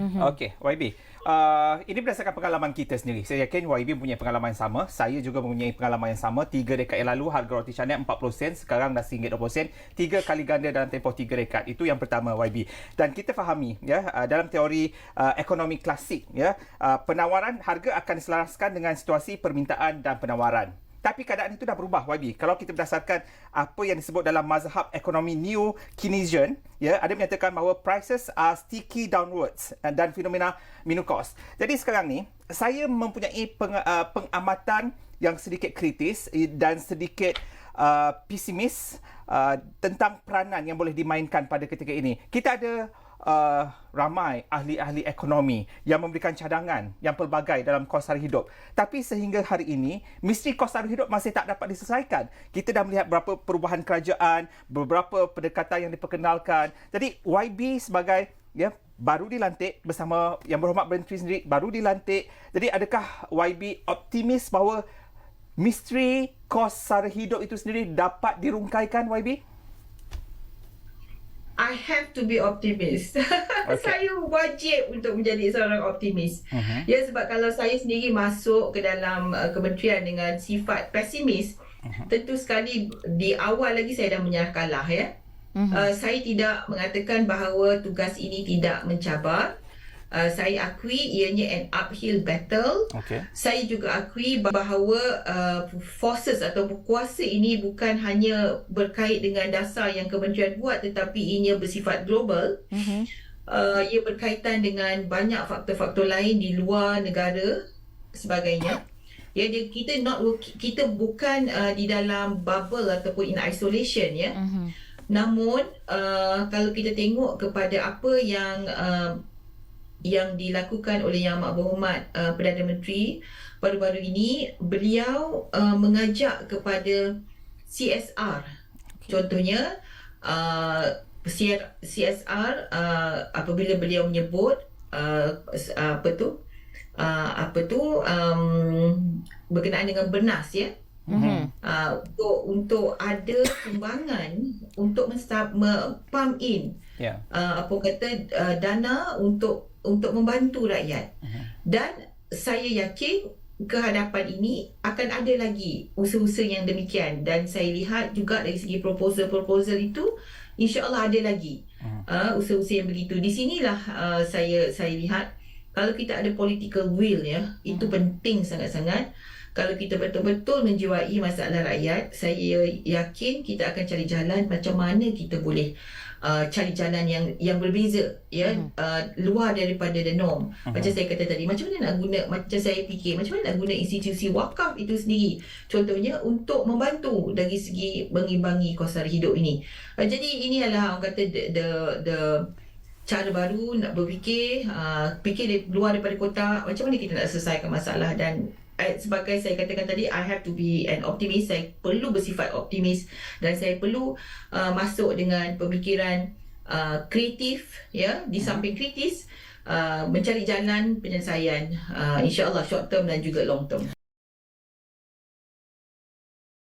Okey, YB. Ini berdasarkan pengalaman kita sendiri. Saya yakin YB mempunyai pengalaman yang sama. Saya juga mempunyai pengalaman yang sama. 3 dekad yang lalu harga roti canai 40 sen, sekarang dah RM1.20. 3 kali ganda dalam tempoh 3 dekad. Itu yang pertama, YB. Dan kita fahami ya, dalam teori ekonomi klasik ya, penawaran harga akan diselaraskan dengan situasi permintaan dan penawaran. Tapi keadaan itu dah berubah, YB. Kalau kita berdasarkan apa yang disebut dalam mazhab ekonomi Neo-Keynesian, ya, ada menyatakan bahawa prices are sticky downwards dan fenomena minus cost. Jadi sekarang ni, saya mempunyai pengamatan yang sedikit kritis dan sedikit pesimis tentang peranan yang boleh dimainkan pada ketika ini. Kita ada ramai ahli-ahli ekonomi yang memberikan cadangan yang pelbagai dalam kos sara hidup. Tapi sehingga hari ini, misteri kos sara hidup masih tak dapat diselesaikan. Kita dah melihat beberapa perubahan kerajaan, beberapa pendekatan yang diperkenalkan. Jadi YB sebagai baru dilantik bersama Yang Berhormat Menteri sendiri, baru dilantik. Jadi adakah YB optimis bahawa misteri kos sara hidup itu sendiri dapat dirungkaikan, YB? I have to be optimist. Okay. Saya wajib untuk menjadi seorang optimis. Ya, sebab kalau saya sendiri masuk ke dalam kementerian dengan sifat pesimis, tentu sekali di awal lagi saya dah menyerah kalah ya. Saya tidak mengatakan bahawa tugas ini tidak mencabar. Saya akui ianya an uphill battle. Okay. Saya juga akui bahawa forces atau kuasa ini bukan hanya berkait dengan dasar yang kementerian buat, tetapi ianya bersifat global. Ia berkaitan dengan banyak faktor-faktor lain di luar negara sebagainya. Ya, kita bukan di dalam bubble ataupun in isolation ya. Namun kalau kita tengok kepada apa yang dilakukan oleh Yang Amat Berhormat Perdana Menteri baru-baru ini, beliau mengajak kepada CSR. Contohnya CSR apabila beliau menyebut berkenaan dengan bernas ya. Untuk ada sumbangan untuk pump in dana untuk membantu rakyat. Dan saya yakin kehadapan ini akan ada lagi usaha-usaha yang demikian, dan saya lihat juga dari segi proposal itu insya-Allah ada lagi usaha-usaha yang begitu. Di sinilah saya lihat kalau kita ada political will ya, itu penting sangat-sangat. Kalau kita betul-betul menjiwai masalah rakyat, saya yakin kita akan cari jalan macam mana kita boleh cari jalan yang berbeza ya, luar daripada the norm. Macam saya kata tadi, macam mana nak guna, macam saya fikir macam mana nak guna institusi wakaf itu sendiri contohnya untuk membantu dari segi mengimbangi kos sara hidup ini. Jadi ini adalah orang kata the cara baru nak berfikir, fikir luar daripada kotak, macam mana kita nak selesaikan masalah. Dan sebagai saya katakan tadi, I have to be an optimist. Saya perlu bersifat optimis dan saya perlu masuk dengan pemikiran kreatif ya, di samping kritis, mencari jalan penyelesaian, insya-Allah short term dan juga long term.